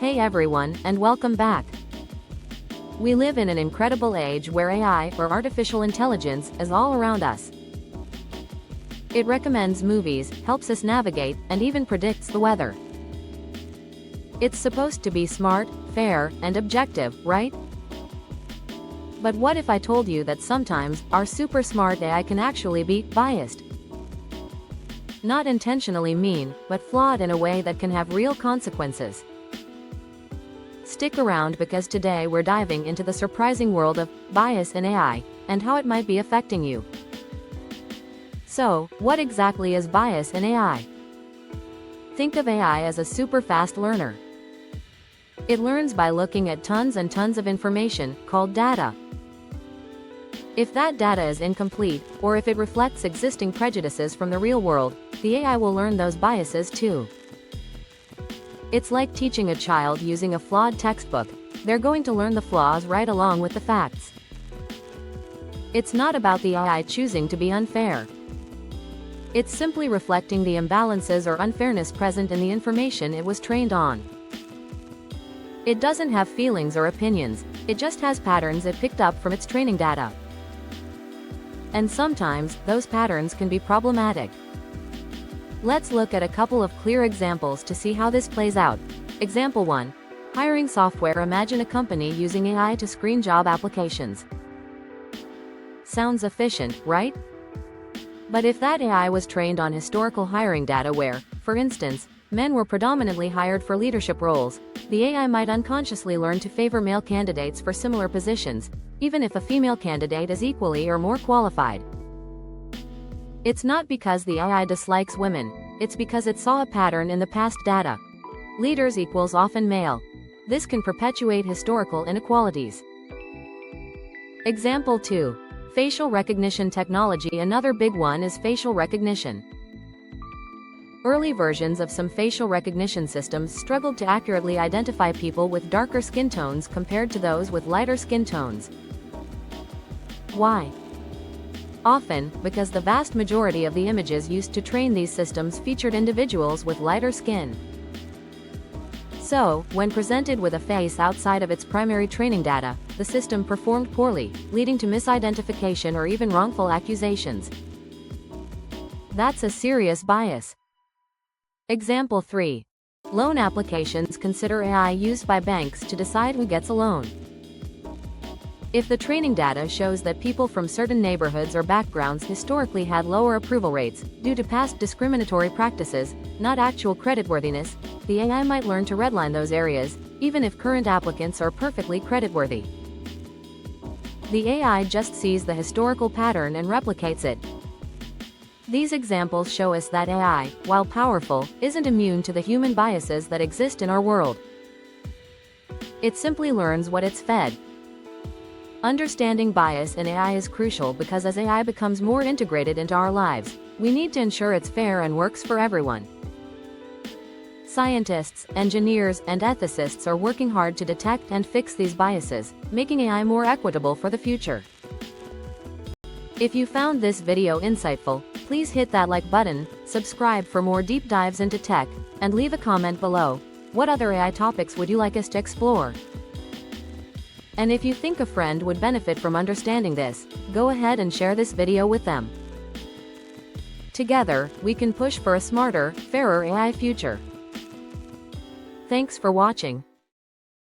Hey everyone, and welcome back. We live in an incredible age where AI, or artificial intelligence, is all around us. It recommends movies, helps us navigate, and even predicts the weather. It's supposed to be smart, fair, and objective, right? But what if I told you that sometimes, our super smart AI can actually be biased? Not intentionally mean, but flawed in a way that can have real consequences. Stick around because today we're diving into the surprising world of bias in AI, and how it might be affecting you. So, what exactly is bias in AI? Think of AI as a super fast learner. It learns by looking at tons and tons of information, called data. If that data is incomplete, or if it reflects existing prejudices from the real world, the AI will learn those biases too. It's like teaching a child using a flawed textbook. They're going to learn the flaws right along with the facts. It's not about the AI choosing to be unfair. It's simply reflecting the imbalances or unfairness present in the information it was trained on. It doesn't have feelings or opinions, it just has patterns it picked up from its training data. And sometimes, those patterns can be problematic. Let's look at a couple of clear examples to see how this plays out. Example 1. Hiring software. Imagine a company using AI to screen job applications. Sounds efficient, right? But if that AI was trained on historical hiring data where, for instance, men were predominantly hired for leadership roles, the AI might unconsciously learn to favor male candidates for similar positions, even if a female candidate is equally or more qualified. It's not because the AI dislikes women, it's because it saw a pattern in the past data. Leaders equals often male. This can perpetuate historical inequalities. Example 2. Facial recognition technology. Another big one is facial recognition. Early versions of some facial recognition systems struggled to accurately identify people with darker skin tones compared to those with lighter skin tones. Why? Often, because the vast majority of the images used to train these systems featured individuals with lighter skin. So, when presented with a face outside of its primary training data, the system performed poorly, leading to misidentification or even wrongful accusations. That's a serious bias. Example 3. Loan applications. Consider AI used by banks to decide who gets a loan. If the training data shows that people from certain neighborhoods or backgrounds historically had lower approval rates, due to past discriminatory practices, not actual creditworthiness, the AI might learn to redline those areas, even if current applicants are perfectly creditworthy. The AI just sees the historical pattern and replicates it. These examples show us that AI, while powerful, isn't immune to the human biases that exist in our world. It simply learns what it's fed. Understanding bias in AI is crucial because as AI becomes more integrated into our lives, we need to ensure it's fair and works for everyone. Scientists, engineers, and ethicists are working hard to detect and fix these biases, making AI more equitable for the future. If you found this video insightful, please hit that like button, subscribe for more deep dives into tech, and leave a comment below. What other AI topics would you like us to explore? And if you think a friend would benefit from understanding this, go ahead and share this video with them. Together, we can push for a smarter, fairer AI future. Thanks for watching.